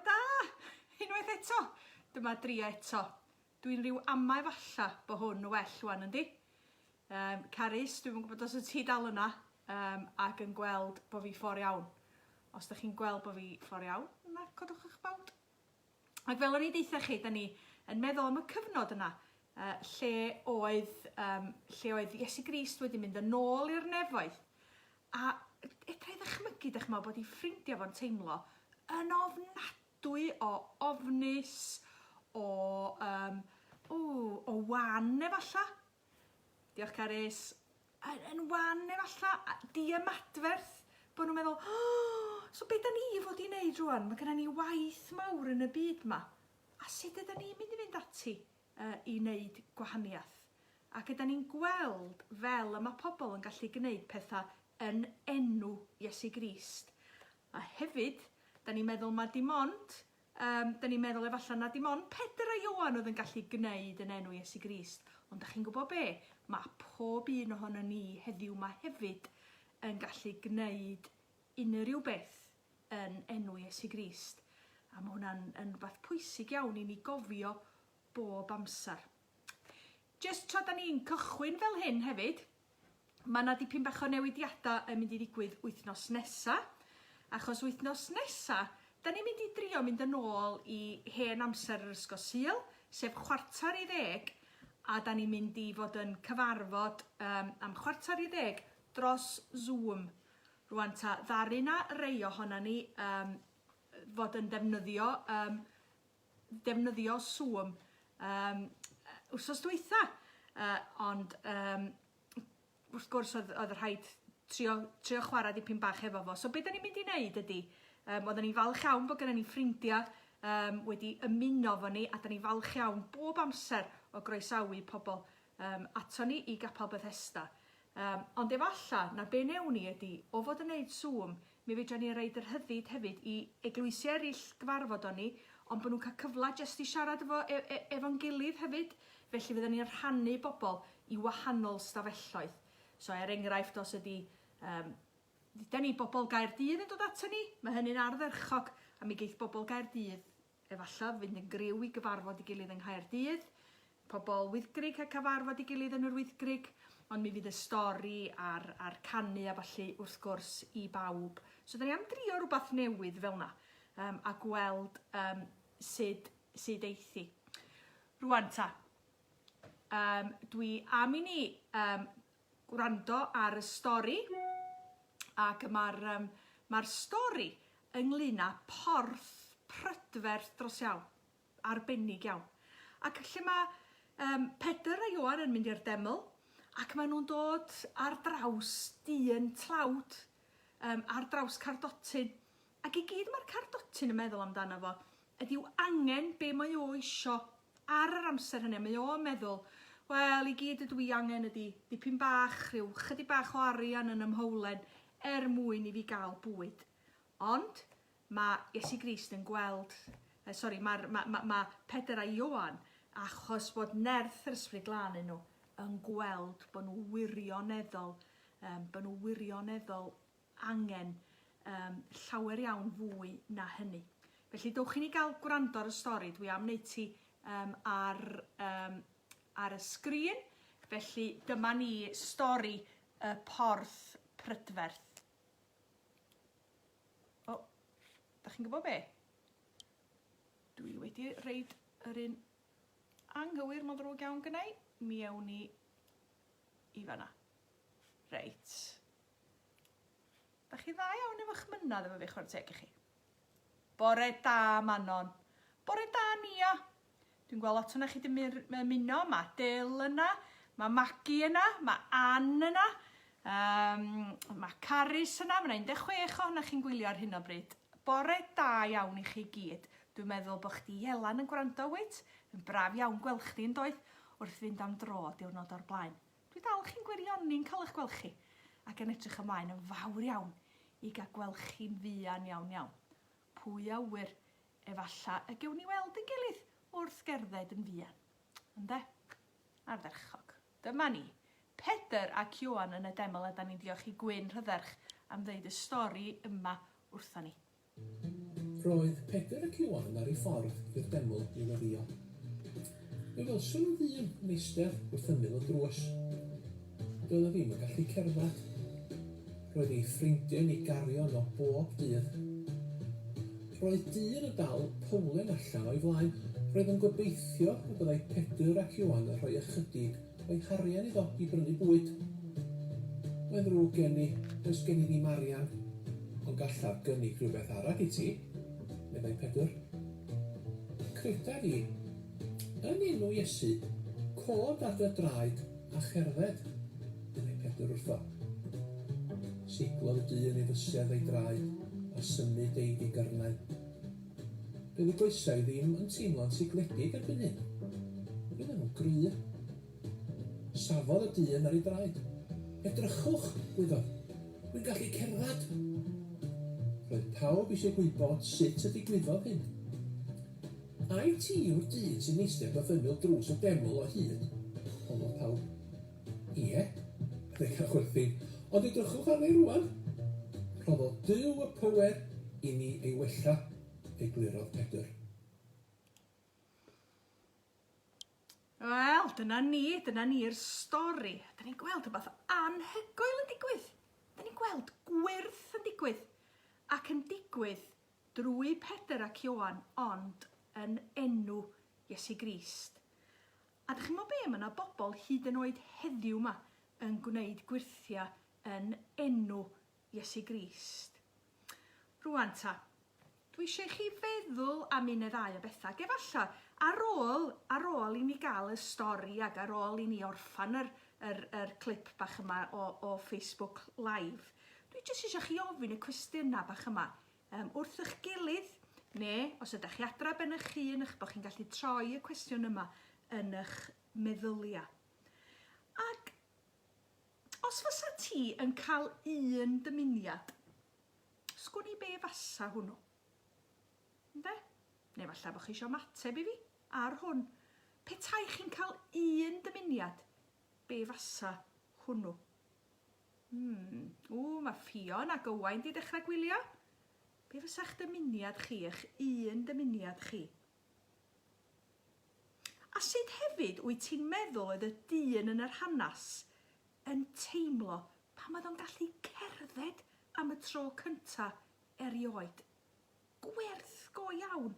da! Unwaith eto. Dyma drio eto. Dwi'n rhyw ama efalla bod hwn yn well wan yndi. Carys, dwi'n gwybod os y ti dal yna ac yn gweld bod fi ffordd iawn. Os ydych chi'n gweld bod fi ffordd iawn, yna codwch eich bawd. Ac fel o'n i deitha chi, da ni yn meddwl am y cyfnod yna, lle oedd Iesu Grist wedi mynd yn ôl i'r nefoedd. A edrych ddychmygu dych chi'n meddwl bod ei ffrindiau fo'n teimlo yn ofnadwy o ofnus, o wan efalla. Diolch Carys. Yn wan efalla, di-ymadferth, bod nhw'n meddwl, so beth da ni fod i wneud rwan? Mae gennym ni waith mawr yn y byd yma. A sut ydyn ni'n mynd i fynd ati i wneud gwahaniaeth? Ac ydyn ni'n gweld fel y mae pobl yn gallu gwneud pethau yn enw Iesu Grist. A hefyd, da ni'n meddwl mae dim ond, da ni'n meddwl efallai na dim ond Pedr a Ioan oedd yn gallu gwneud yn enw Iesu Grist. Ond da chi'n gwybod be? Mae pob un ohono ni heddiw yma hefyd yn gallu gwneud unrhyw beth yn enw Iesu Grist. A mae hwnna'n rhywbeth pwysig iawn i ni gofio bob amser. Jyst tra da ni'n cychwyn fel hyn hefyd, mae yna dipyn bach o newidiadau yn mynd i ddigwydd wythnos nesa. Achos wythnos nesa, da ni'n mynd i drio mynd yn ôl i hen amser yr ysgol Sul, sef 9:45, a da ni'n mynd i fod yn cyfarfod am 9:45 dros Zoom. Rwan ta, ddaru na rei ohona ni fod yn defnyddio Zoom wrthos dwytha. Ond wrth gwrs oedd rhaid trio chwarae dipyn bach efo fo. So beth da ni'n mynd i wneud ydy, oedden ni'n falch iawn bod gennym ni ffrindiau wedi ymuno fo ni, a da ni'n falch iawn bob amser o groesawu pobl ato ni i Gapel Bethesda. Ond efalla, na be newn ni ydy, o fod yn wneud Zoom, mi fedra ni roid yr hyddid hefyd i eglwysi eraill gyfarfod o ni, ond bod nhw'n cael cyfle jyst i siarad efo'n gilydd hefyd, felly fydden ni'n rhannu bobl i wahanol stafelloedd. So enghraifft os ydy, da ni bobl Gaerdydd yn dod ato ni, mae hynny'n ardderchog, a mi geith bobl Gaerdydd efallai fynd yn griw i gyfarfod i gilydd yng Nghaerdydd, pobl Wyddgrug a cyfarfod i gilydd yn yr Wyddgrug, ond mi fydd y stori a'r canu a falle wrth gwrs i bawb. So da ni am drio rhywbeth newydd fel yna, a gweld sut eithi. Rwan ta, dwi am i ni gwrando ar y stori, ac mae'r stori ynglyn â porth prydferth dros iawn, arbennig iawn. Ac lle mae Pedr a Ioan yn mynd i'r deml, ac maen nhw'n dod ar draws dyn tlawd, ar draws Cardotyn. Ac i gyd mae'r Cardotyn yn meddwl amdano fo, ydyw angen be mae o isio ar yr amser hynny. Mae o'n meddwl, wel, i gyd ydw i angen ydy dipyn bach, rhyw chydig bach o arian yn ymhowlen mwyn i fi gael bwyd. Ond mae Iesu Grist yn gweld, mae Pedr a Ioan, achos bod nerth yr Ysbryd Glân yn nhw, yn gweld bod nhw wirioneddol angen llawer iawn fwy na hynny. Felly dowch i ni gael gwrando ar y stori. Dwi am wneud ti ar y sgrin. Felly dyma ni stori y porth prydferth. O, da chi'n gwybod be? Dwi wedi reid yr un anghywir mae'n ddrwg iawn gynnau. Mi ewn ni i fanna. Reit. Da chi dda iawn efo'ch mynadd efo fi, chwarae teg i chi. Bore da, Manon. Bore da, Nia. Dwi'n gweld lot o'na chi wedi ymuno. Mae Del yna, mae Maggie yna, mae Ann yna, mae Carys yna, mae 16 o'na chi'n gwylio ar hyn o bryd. Bore da iawn i chi gyd. Dwi'n meddwl bod chdi Elan yn gwrando wyt. Yn braf iawn gweld chdi yn doedd wrth fynd am dro diwrnod o'r blaen. Dwi dal chi'n gwirioni'n cael eich gweld chi, ac yn edrych ymlaen yn fawr iawn i gael gweld chi'n fuan iawn. Pwy a wyr, efalla y gewn ni weld yn gilydd wrth gerdded yn fuan. Ynde? Ardderchog. Dyma ni. Pedr ac Ioan yn y deml, a da ni'n diolch i Gwyn Rhydderch am ddeud y stori yma wrtho ni. Roedd Pedr ac Iwan ar ei ffordd i'r deml i weddio. Fe welswn nhw ddyn yn eistedd wrth ymyl y drws. Doedd o ddim yn gallu cerdded. Roedd ei ffrindiau'n ei gario o bob dydd. Roedd dyn yn dal Powlen allan o'i flaen. Roedd yn gobeithio y byddai Pedr ac Iwan yn rhoi ychydig o'i harian iddo i brynu bwyd. Mae'n ddrwg gen i, does gen i ddim arian, ond gallaf gynnig rhywbeth arall i ti, meddai Pedr. Creda fi, yn enw Iesu, cod ar dy draed a cherdded, meddai Pedr wrtho. Siglodd y dyn ei fysedd ei draed a symud ei gyrnau. Bydd y goesau ddim yn teimlo'n sigledig erbyn hyn. Bydd nhw'n gry. Safodd y dyn ar ei draed. Edrychwch, gwyddod. Wy'n gallu cerdded. Roedd pawb eisiau gwybod sut y digwyddodd hyn. Ai ti yw'r dyn sy'n eistedd wrth ymyl drws y deml o hyd? Honnodd pawb. Ie, rhaid cael chwerthin. Ond edrychwch arni rwan. Rhoddodd Duw y pŵer i ni ei wella, eglurodd Pedr. Wel, dyna ni'r stori. Dyna ni'n gweld rhywbeth anhygoel yn digwydd. Dyna ni'n gweld gwyrth yn digwydd. Ac yn digwydd drwy Pedr ac Ioan, ond yn enw Iesu Grist. A dych chi'n meddwl be, mae yna bobl hyd yn oed heddiw yma yn gwneud gwirthia yn enw Iesu Grist. Rwan ta, dwi eisiau chi feddwl am un neu ddau o bethau. Efallai, ar ôl i ni gael y stori ac ar ôl i ni orffan yr clip bach yma o Facebook Live, dwi jyst eisiau chi ofyn y cwestiynau bach yma wrth eich gilydd, neu os ydych chi adra ben eich hun, eich bod chi'n gallu troi y cwestiwn yma yn eich meddyliau. Ac os fysa ti yn cael un dymuniad, sgwni be fasa hwnnw? Ynde? Neu falle bod chi eisiau mateb i fi ar hwn. Petai chi'n cael un dymuniad, be fasa hwnnw? Mae Ffion a Gywain di dechrau gwylio. Be fysa'ch dymuniad chi, eich un dymuniad chi? A sut hefyd wyt ti'n meddwl oedd y dyn yn yr hanes yn teimlo pan oedd o'n gallu cerdded am y tro cyntaf erioed? Gwerth go iawn.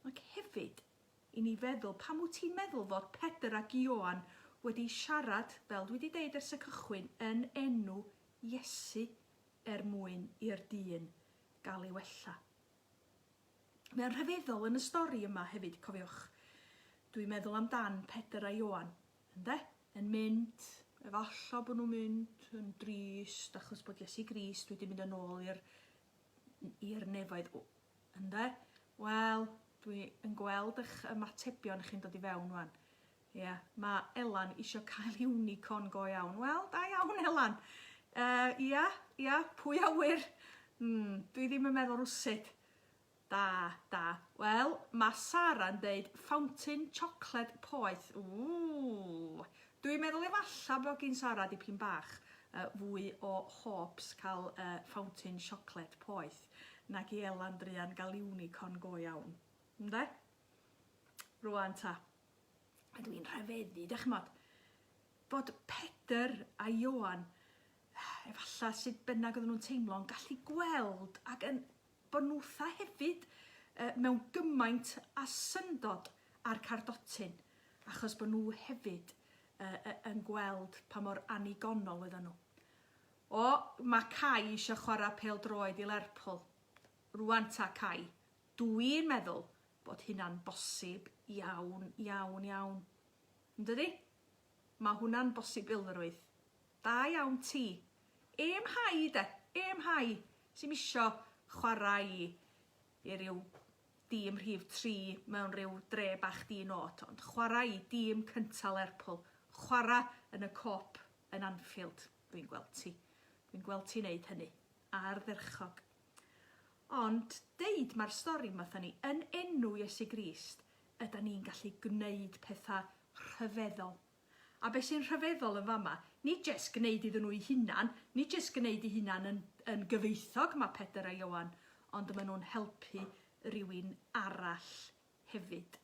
Ac hefyd, i ni feddwl, pam wyt ti'n meddwl fod Pedr ac Ioan wedi siarad, fel dwi wedi deud ers y cychwyn, yn enw Iesu mwyn i'r dyn gael ei wella. Mae'n rhyfeddol yn y stori yma hefyd, cofiwch. Dwi'n meddwl amdan Pedr a Ioan, ynde? Yn mynd, efallai bod nhw'n mynd yn drist, achos bod Iesu Grist wedi mynd yn ôl i'r nefoedd, ynde? Wel, dwi'n gweld eich ymatebion chi'n dod i fewn wan. Ie, mae Elan eisiau cael unicorn go iawn. Wel, da iawn Elan. Ia, pwy awyr? Dwi ddim yn meddwl rwsyd. Da. Wel, mae Sara'n deud fountain chocolate poeth. Dwi'n meddwl efallai bod gyn Sara dipyn bach fwy o hopes cael fountain chocolate poeth nag i Elan Drian gael unicorn go iawn. Ynde? Rwan ta. A dwi'n rhyfeddu, dychmod, bod Pedr a Ioan, efallai sut bynnag oedden nhw'n teimlo, yn gallu gweld ac yn bod nhw tha hefyd mewn gymaint a syndod ar cardotyn, achos bod nhw hefyd yn gweld pa mor anigonol oedden nhw. Mae Cai eisiau chwarae pêl-droed i Lerpwl. Rwan ta Cai, dwi'n meddwl bod hynna'n bosib iawn. Ynddi? Mae hwnna'n bosibilrwydd. Da iawn ti. Hai de, hai. Sy'n isio chwarae i ryw dîm rhif 3 mewn ryw dre bach di-not, ond chwarae i dîm cynta Lerpwl. Chwarae yn y cop yn Anfield. Dwi'n gweld ti. Dwi'n gweld ti wneud hynny. Ardderchog. Ond deud mae'r stori matha ni, yn enw Iesu Grist, ydyn ni'n gallu gwneud pethau rhyfeddol. A beth sy'n rhyfeddol yn fama, ni jyst gwneud iddyn nhw eu hunan, ni jyst gwneud eu hunan yn gyfeithog mae Pedr a Ioan, ond maen nhw'n helpu rhywun arall hefyd.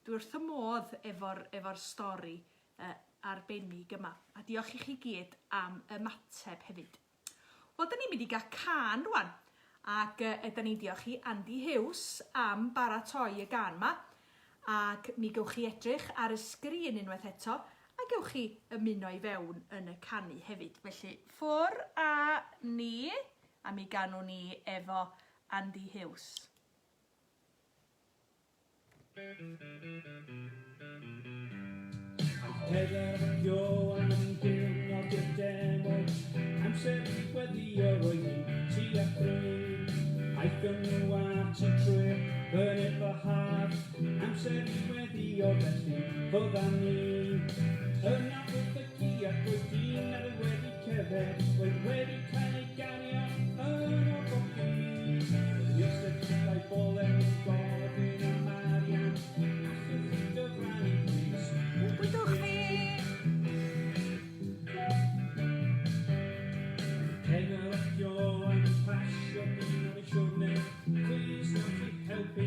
Dwi wrth y modd efo'r stori arbennig yma, a diolch i chi gyd am ymateb hefyd. Wel, da ni'n mynd i gael can rwan, ac da ni'n diolch i Andy Hughes am baratoi y gan yma, ac mi gewch chi edrych ar y sgrin unwaith eto, a gewch chi ymuno i fewn yn y canu hefyd. Felly, ffwr a ni, a mi ganwn ni efo Andy Hughes. Heddefio am diwrnod i'r demo, amser i gweddio roedd ni ti a thri. Aethon nhw at y trwy, yn efo haf, amser i gweddio felly fyddan ni. Yna wrth y ci ac oedd dyn ar y wedi cerdded, oedd wedi cael ei gario yn o bogi. Roedd ystod bolen yn gofyn am Marian, allwch chi gyfrannu plîs. Bwydwch fi! Heddefio yn pasio dyn ar y siwrne, please don't chi helpu,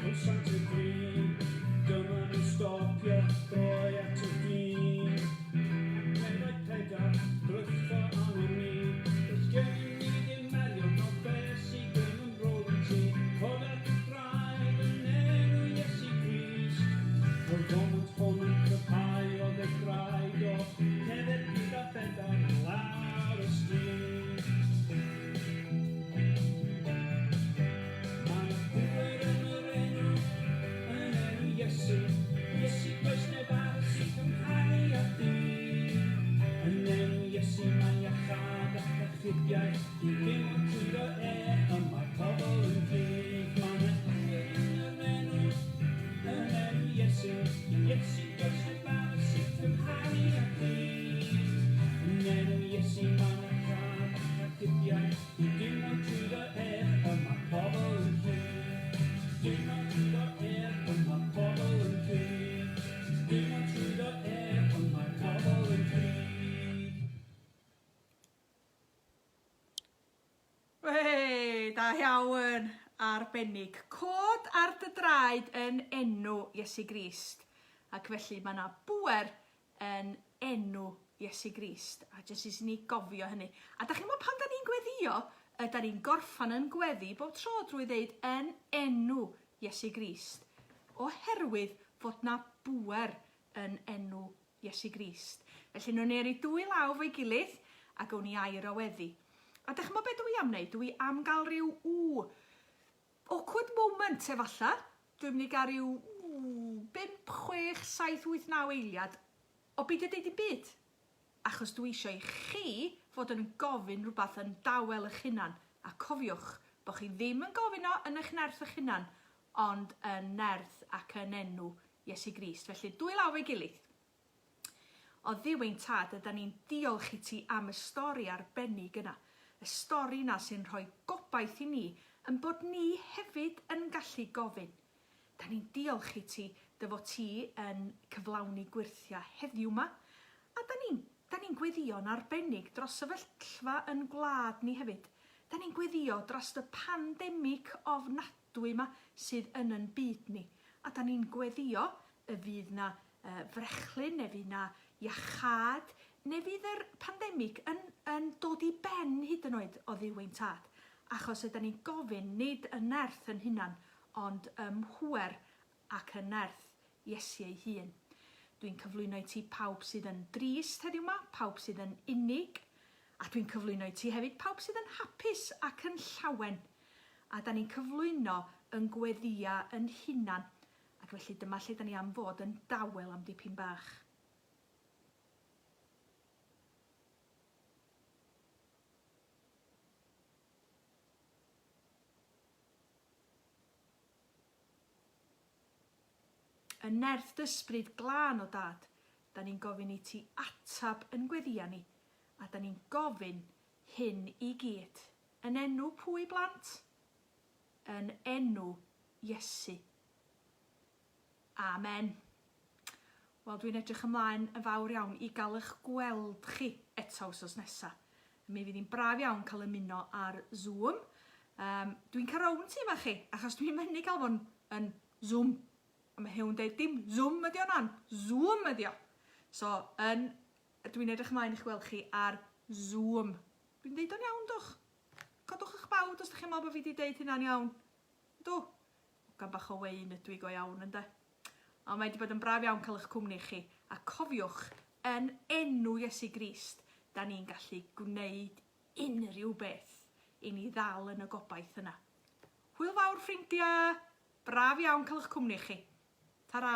o'n sant y green. Dyma nhw'n stopio, droi at y dyn. Meddai pedar, gryffo angen ni. Does gen i ni ddim merion o beth sydd yn ymrodd yn ti. Coddad y braidd yn enw Iesu Grist. Roedd ond hwn yn cryfhau oedd y graig o cedder gyda pedar lawr y stryd. Mae yna hwyr yn yr enw Iesu. Iesu does neb arall sy'n cymharu â di. Yn enw Iesu mae iachad ac achubiaeth, dim ond trwy'r yma pobl yn gyd. Mae yna hwyr yn yr enw Iesu. Iesu does neb arall sy'n cymharu â di. Yn enw Iesu mae iachad ac achubiaeth, dim ond trwy'r yma pobl yn gyd. Dim ond trwy'r yma pobl yn gyd. Dim ond trwy'r yma pobl yn gyd. Wei, da iawn, arbennig. Cod ar dy draed yn enw Iesu Grist. Ac felly mae yna bwer yn enw Iesu Grist. A jyst is ni gofio hynny. A da chi'n meddwl pan da ni'n gweddio, da ni'n gorffan yn gweddi bob tro drwy ddeud yn enw Iesu Grist. Oherwydd fod na bwer yn enw Iesu Grist. Felly nhw'n eri dwy law fo'i gilydd a gawn ni air o weddi. A da chi'n meddwl beth dwi am wneud? Dwi am gael rhyw awkward moment efalla. Dwi'n mynd i gael rhyw 5, 6, 7, 8, 9 eiliad o beidio deud i byd. Achos dwi eisiau i chi fod yn gofyn rhywbeth yn dawel eich hunan. A cofiwch bod chi ddim yn gofyn o yn eich nerth eich hunan, ond yn nerth ac yn enw Iesu Grist. Felly dwy law fo'i gilydd. O ddiwyn tad, ydyn ni'n diolch i ti am y stori arbennig yna. Y stori yna sy'n rhoi gobaith i ni yn bod ni hefyd yn gallu gofyn. Da ni'n diolch i ti dy fod ti yn cyflawni gwirthia heddiw yma. A da ni'n gweddio'n arbennig dros y sefyllfa yn gwlad ni hefyd. Da ni'n gweddio dros y pandemig ofnadwy yma sydd yn byd ni. A da ni'n gweddio y fydd na frechlyn, neu fydd na iachad, neu fydd yr pandemig yn dod i ben hyd yn oed o ddiwyn tad. Achos ydyn ni'n gofyn nid y nerth yn hunan, ond hwer ac y nerth Iesu ei hun. Dwi'n cyflwyno i ti pawb sydd yn drist heddiw yma, pawb sydd yn unig, a dwi'n cyflwyno i ti hefyd pawb sydd yn hapus ac yn llawen. A da ni'n cyflwyno yn gweddia yn hunan, ac felly dyma lle da ni am fod yn dawel am dipyn bach. Yn nerth dysbryd glân o dad, da ni'n gofyn i ti atab yn gweddia ni, a da ni'n gofyn hyn i gyd. Yn enw pwy blant? Yn enw Iesu. Amen. Wel, dwi'n edrych ymlaen yn fawr iawn i gael eich gweld chi eto wsos nesa. Mi fydd hi'n braf iawn cael ymuno ar Zoom, Dwi'n cael rown ti yma chi, achos dwi'n mynd i gael fo'n yn Zoom. A mae Hyw'n deud, dim Zoom ydi o nan, Zoom ydi o. So, dwi'n edrych ymlaen i'ch gweld chi ar Zoom. Dwi'n deud o'n iawn, dwch. Codwch eich bawd os ydych chi'n meddwl bod fi wedi deud hynna'n iawn. Dw. Gan bach o wein ydw i go iawn, ynddo. Ond mae wedi bod yn braf iawn cael eich cwmni chi. A cofiwch, yn enw Iesu Grist, da ni'n gallu gwneud unrhyw beth i ni ddal yn y gobaith yna. Hwyl fawr ffrindiau, braf iawn cael eich cwmni chi. Ta-ra!